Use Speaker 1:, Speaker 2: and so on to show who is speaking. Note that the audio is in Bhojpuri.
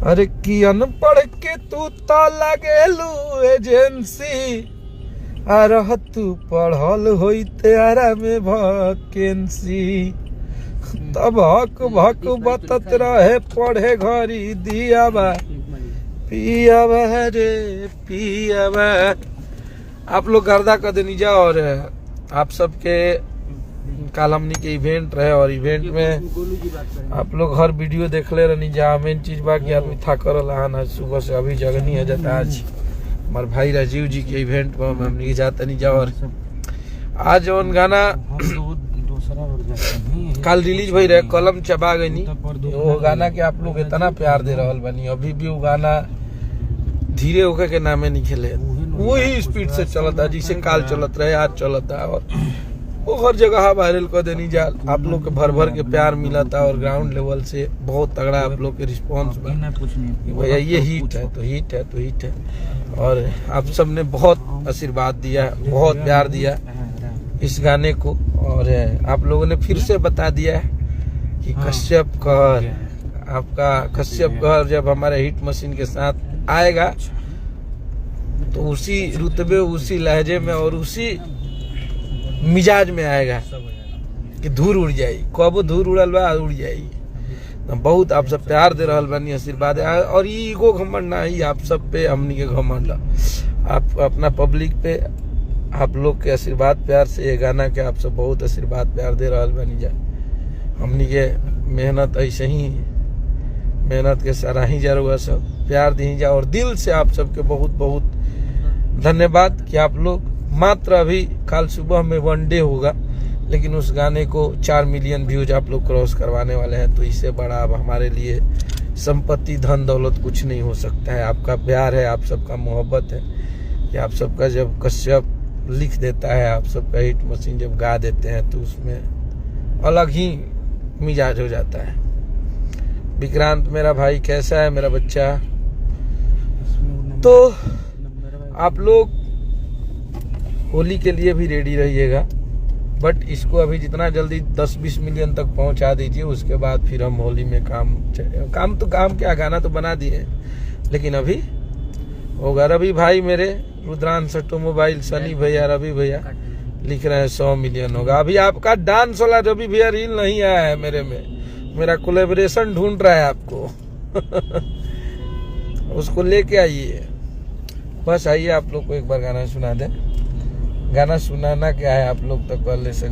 Speaker 1: अरे की अनपढ़ के तू तो लगेलू एजेंसी, रह तू पढ़ल होई तेरा में वैकेंसी। तब हक भक बतत रहे पढ़े घरी दिया बा पिया बा रे पिया बा। आप लोग गर्दा कर देनी जा। और आप सबके कल हमनी के इवेंट रहे और इवेंट में आप लोग हर वीडियो देख ले रहनी जा। मेन चीज बा कि आदमी थकल रहा सुबह से अभी जगनी है जाता। आज हमारे भाई राजीव जी के इवेंट में हमनी के जाता नहीं जा। और आज जौन गाना कल रिलीज भई रहे कलम चबा गई, वो गाना के आप लोग इतना प्यार दे रहल बनी। अभी भी वो गाना धीरे होकर के नामे नहीं खेले, वही स्पीड से चलता जिसे काल चलत रहे आज चलता। और वो हर जगह वायरल कर देनी जा। आप लोग के भर भर के प्यार मिला था और ग्राउंड लेवल से बहुत तगड़ा आप लोग के रिस्पांस भैया ये हिट है तो हिट है तो हिट है। और आप सब ने बहुत आशीर्वाद दिया, बहुत प्यार दिया इस गाने को। और आप लोगों ने फिर से बता दिया कि कश्यप कहर, आपका कश्यप कहर जब हमारे हिट मशीन के साथ आएगा तो उसी रुतबे उसी लहजे में और उसी मिजाज में आएगा कि धूल उड़ जाई। कबो धूल उड़ल बा उड़ जाई। बहुत आप सब प्यार दे रहल बानी, आशीर्वाद। और ईगो घमंड ना ही आप सब पे हमनी के घमंड, आप अपना पब्लिक पे आप लोग के आशीर्वाद प्यार से ये गाना के आप सब बहुत आशीर्वाद प्यार दे रहल बानी जा। हमनी के मेहनत ऐसे ही मेहनत के सराही जा रहा सब प्यार दी जा। और दिल से आप सबके बहुत बहुत धन्यवाद कि आप लोग मात्र अभी कल सुबह में 1 डे होगा लेकिन उस गाने को 4 मिलियन व्यूज आप लोग क्रॉस करवाने वाले हैं। तो इससे बड़ा अब हमारे लिए संपत्ति धन दौलत कुछ नहीं हो सकता है। आपका प्यार है, आप सबका मोहब्बत है कि आप सबका जब कश्यप लिख देता है, आप सबका हिट मशीन जब गा देते हैं तो उसमें अलग ही मिजाज हो जाता है। विक्रांत मेरा भाई कैसा है मेरा बच्चा? तो आप लोग होली के लिए भी रेडी रहिएगा, बट इसको अभी जितना जल्दी 10-20 मिलियन तक पहुंचा दीजिए। उसके बाद फिर हम होली में काम क्या गाना तो बना दिए लेकिन अभी होगा। रवि भाई मेरे रुद्रांश ऑटोमोबाइल सनी भैया रवि भैया लिख रहे हैं 100 मिलियन होगा। अभी आपका डांस वाला रवि भैया रील नहीं आया है मेरे में, मेरा कोलैबोरेशन ढूंढ रहा है आपको उसको लेके आइए। बस आइए आप लोग को एक बार गाना सुना दे। गाना सुनाना क्या है आप लोग तक पहले से